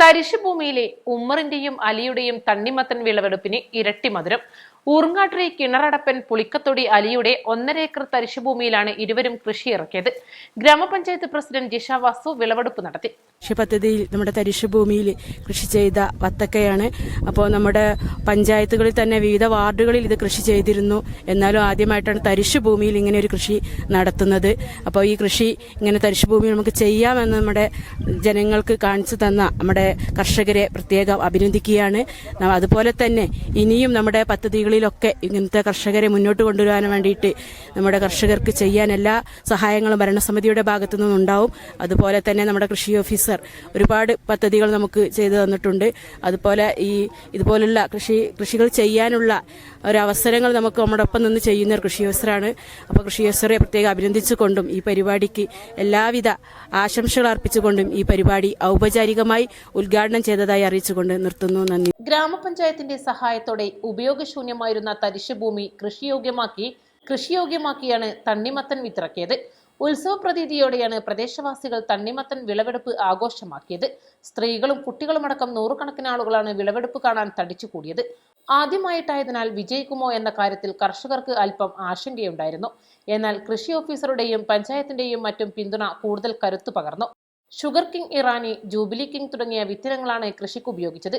തരിശുഭൂമിയിലെ ഉമ്മറിന്റെയും അലിയുടെയും തണ്ണിമത്തൻ വിളവെടുപ്പിന് ഇരട്ടി മധുരം. ഊർങ്ങാട്ടിരി കിണറടപ്പൻ പുളിക്കത്തൊടി അലിയുടെ 1.5 ഏക്കർ തരിശുഭൂമിയിലാണ് ഇരുവരും കൃഷി ഇറക്കിയത്. ഗ്രാമപഞ്ചായത്ത് പ്രസിഡന്റ് ജിഷ വാസു വിളവെടുപ്പ് നടത്തി. കൃഷി പദ്ധതിയിൽ നമ്മുടെ തരിശുഭൂമിയിൽ കൃഷി ചെയ്ത വത്തക്കയാണ്. അപ്പോൾ നമ്മുടെ പഞ്ചായത്തുകളിൽ തന്നെ വിവിധ വാർഡുകളിൽ ഇത് കൃഷി ചെയ്തിരുന്നു. എന്നാലും ആദ്യമായിട്ടാണ് തരിശുഭൂമിയിൽ ഇങ്ങനെ ഒരു കൃഷി നടത്തുന്നത്. അപ്പോൾ ഈ കൃഷി ഇങ്ങനെ തരിശുഭൂമിയിൽ നമുക്ക് ചെയ്യാമെന്ന് നമ്മുടെ ജനങ്ങൾക്ക് കാണിച്ചു തന്ന നമ്മുടെ കർഷകരെ പ്രത്യേകം അഭിനന്ദിക്കുകയാണ്. അതുപോലെ തന്നെ ഇനിയും നമ്മുടെ പദ്ധതികളിലൊക്കെ ഇങ്ങനത്തെ കർഷകരെ മുന്നോട്ട് കൊണ്ടുവരാൻ വേണ്ടിയിട്ട് നമ്മുടെ കർഷകർക്ക് ചെയ്യാൻ എല്ലാ സഹായങ്ങളും ഭരണസമിതിയുടെ ഭാഗത്തു നിന്നുണ്ടാവും. അതുപോലെ തന്നെ നമ്മുടെ കൃഷി ഓഫീസർ ഒരുപാട് പദ്ധതികൾ നമുക്ക് ചെയ്തു തന്നിട്ടുണ്ട്. അതുപോലെ ഇതുപോലുള്ള കൃഷികൾ ചെയ്യാനുള്ള ഒരവസരങ്ങൾ നമുക്ക് നമ്മുടെ ഒപ്പം നിന്ന് ചെയ്യുന്ന ഒരു കൃഷി ഓഫീസറാണ്. അപ്പോൾ കൃഷി ഓഫീസറെ പ്രത്യേകം അഭിനന്ദിച്ചുകൊണ്ടും ഈ പരിപാടിക്ക് എല്ലാവിധ ആശംസകൾ അർപ്പിച്ചുകൊണ്ടും ഈ പരിപാടി ഔപചാരികമായി ഉദ്ഘാടനം ചെയ്തതായി അറിയിച്ചുകൊണ്ട് നിർത്തുന്നു. നന്ദി. ഗ്രാമപഞ്ചായത്തിന്റെ സഹായത്തോടെ ഉപയോഗശൂന്യമായിരുന്ന തരിശുഭൂമി കൃഷിയോഗ്യമാക്കിയാണ് തണ്ണിമത്തൻ വിത്തിറക്കിയത്. ഉത്സവ പ്രതീതിയോടെയാണ് പ്രദേശവാസികൾ തണ്ണിമത്തൻ വിളവെടുപ്പ് ആഘോഷമാക്കിയത്. സ്ത്രീകളും കുട്ടികളുമടക്കം നൂറുകണക്കിന് ആളുകളാണ് വിളവെടുപ്പ് കാണാൻ തടിച്ചുകൂടിയത്. ആദ്യമായിട്ടായതിനാൽ വിജയിക്കുമോ എന്ന കാര്യത്തിൽ കർഷകർക്ക് അല്പം ആശങ്കയുണ്ടായിരുന്നു. എന്നാൽ കൃഷി ഓഫീസറുടെയും പഞ്ചായത്തിന്റെയും മറ്റും പിന്തുണ കൂടുതൽ കരുത്തു പകർന്നു. Sugar king Irani, jubilee king തുടങ്ങിയ വിത്തിനങ്ങളാണ് കൃഷിക്ക് ഉപയോഗിച്ചത്.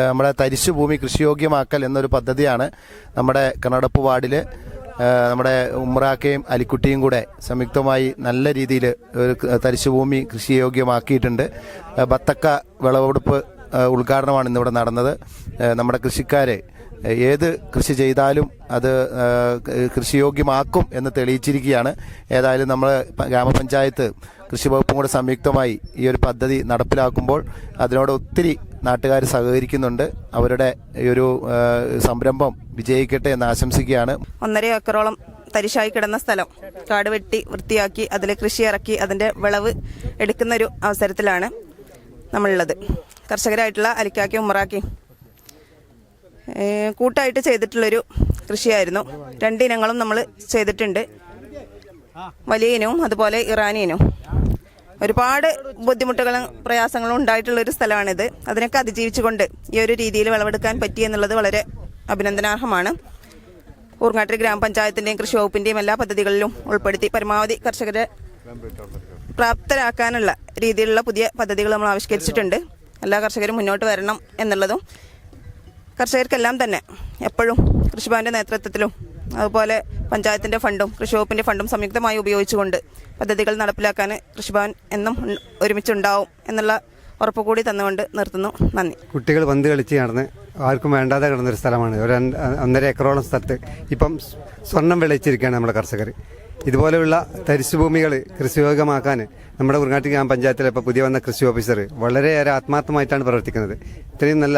നമ്മുടെ തരിശുഭൂമി കൃഷിയോഗ്യമാക്കൽ എന്നൊരു പദ്ധതിയാണ് നമ്മുടെ കണ്ണടപ്പ് വാർഡില് നമ്മുടെ ഉമ്രാക്കയും അലിക്കുട്ടിയും കൂടെ സംയുക്തമായി നല്ല രീതിയിൽ ഒരു തരിശുഭൂമി കൃഷിയോഗ്യമാക്കിയിട്ടുണ്ട്. ബത്തക്ക വിളവെടുപ്പ് ഉദ്ഘാടനമാണ് ഇന്നിവിടെ നടന്നത്. നമ്മുടെ കൃഷിക്കാരെ ഏത് കൃഷി ചെയ്താലും അത് കൃഷിയോഗ്യമാക്കും എന്ന് തെളിയിച്ചിരിക്കുകയാണ്. ഏതായാലും നമ്മൾ ഗ്രാമപഞ്ചായത്ത് കൃഷി വകുപ്പും കൂടെ സംയുക്തമായി ഈ ഒരു പദ്ധതി നടപ്പിലാക്കുമ്പോൾ അതിനോട് ഒത്തിരി നാട്ടുകാർ സഹകരിക്കുന്നുണ്ട്. അവരുടെ ഈ ഒരു സംരംഭം വിജയിക്കട്ടെ എന്ന് ആശംസിക്കുകയാണ്. 1.5 ഏക്കറോളം തരിശായി കിടന്ന സ്ഥലം കാട് വെട്ടി വൃത്തിയാക്കി അതിൽ കൃഷി ഇറക്കി അതിന്റെ വിളവ് എടുക്കുന്ന ഒരു അവസരത്തിലാണ് നമ്മളുള്ളത്. കർഷകരായിട്ടുള്ള അലിക്കാക്കിയും ഉമ്മറാക്കിയും കൂട്ടായിട്ട് ചെയ്തിട്ടുള്ളൊരു കൃഷിയായിരുന്നു. 2 ഇനങ്ങളും നമ്മൾ ചെയ്തിട്ടുണ്ട്. വലിയ ഇനവും അതുപോലെ ഇറാനിയനും. ഒരുപാട് ബുദ്ധിമുട്ടുകളും പ്രയാസങ്ങളും ഉണ്ടായിട്ടുള്ളൊരു സ്ഥലമാണിത്. അതിനൊക്കെ അതിജീവിച്ചുകൊണ്ട് ഈ ഒരു രീതിയിൽ വിളവെടുക്കാൻ പറ്റി എന്നുള്ളത് വളരെ അഭിനന്ദനാർഹമാണ്. ഊർങ്ങാട്ടിരി ഗ്രാമപഞ്ചായത്തിന്റെയും കൃഷി വകുപ്പിന്റെയും എല്ലാ പദ്ധതികളിലും ഉൾപ്പെടുത്തി പരമാവധി കർഷകരെ പ്രാപ്തരാക്കാനുള്ള രീതിയിലുള്ള പുതിയ പദ്ധതികൾ നമ്മൾ ആവിഷ്കരിച്ചിട്ടുണ്ട്. എല്ലാ കർഷകരും മുന്നോട്ട് വരണം എന്നുള്ളതും കർഷകർക്കെല്ലാം തന്നെ എപ്പോഴും കൃഷിഭവന്റെ നേതൃത്വത്തിലും അതുപോലെ പഞ്ചായത്തിന്റെ ഫണ്ടും കൃഷി വകുപ്പിന്റെ ഫണ്ടും സംയുക്തമായി ഉപയോഗിച്ചുകൊണ്ട് പദ്ധതികൾ നടപ്പിലാക്കാൻ കൃഷിഭവൻ എന്നും ഒരുമിച്ചുണ്ടാവും എന്നുള്ള ഉറപ്പുകൂടി തന്നുകൊണ്ട് നിർത്തുന്നു. നന്ദി. കുട്ടികൾ പന്ത് കളിച്ച് നടന്ന് ആർക്കും വേണ്ടാതെ കിടന്നൊരു സ്ഥലമാണ്. ഒരു 1.5 ഏക്കറോളം സ്ഥലത്ത് ഇപ്പം സ്വർണം വിളയിച്ചിരിക്കുകയാണ് നമ്മുടെ കർഷകർ. ഇതുപോലെയുള്ള തരിശുഭൂമികൾ കൃഷിയോഗ്യമാക്കാൻ നമ്മുടെ ഊർങ്ങാട്ടിരി ഗ്രാമപഞ്ചായത്തിലെ ഇപ്പോൾ പുതിയ വന്ന കൃഷി ഓഫീസർ വളരെയേറെ ആത്മാർത്ഥമായിട്ടാണ് പ്രവർത്തിക്കുന്നത്. ഇത്രയും നല്ല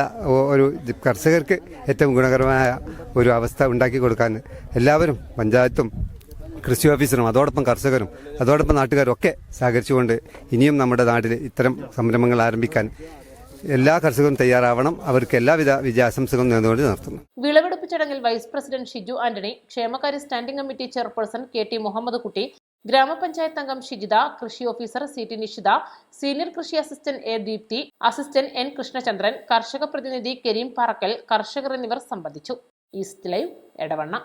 ഒരു കർഷകർക്ക് ഏറ്റവും ഗുണകരമായ ഒരു അവസ്ഥ ഉണ്ടാക്കി കൊടുക്കാൻ എല്ലാവരും പഞ്ചായത്തും കൃഷി ഓഫീസറും അതോടൊപ്പം കർഷകരും അതോടൊപ്പം നാട്ടുകാരും ഒക്കെ സഹകരിച്ചുകൊണ്ട് ഇനിയും നമ്മുടെ നാട്ടിൽ ഇത്തരം സംരംഭങ്ങൾ ആരംഭിക്കാൻ എല്ലാ കർഷകരും തയ്യാറാവണം. അവർക്ക് എല്ലാവിധ വിജയാശംസകളും നേർന്നുകൊണ്ട് നിർത്തുന്നു. വിളവെടുപ്പ് ചടങ്ങിൽ വൈസ് പ്രസിഡന്റ് ഷിജു ആന്റണി, ക്ഷേമകാര്യ standing committee chairperson KT Muhammad Kutty, ഗ്രാമപഞ്ചായത്ത് അംഗം ഷിജിത, കൃഷി ഓഫീസർ CT നിഷിത, സീനിയർ കൃഷി assistant A Deepthi, assistant N Krishnachandran, കർഷക പ്രതിനിധി കരീം പാറക്കൽ, കർഷകർ എന്നിവർ സംബന്ധിച്ചു. East live, Edavanna.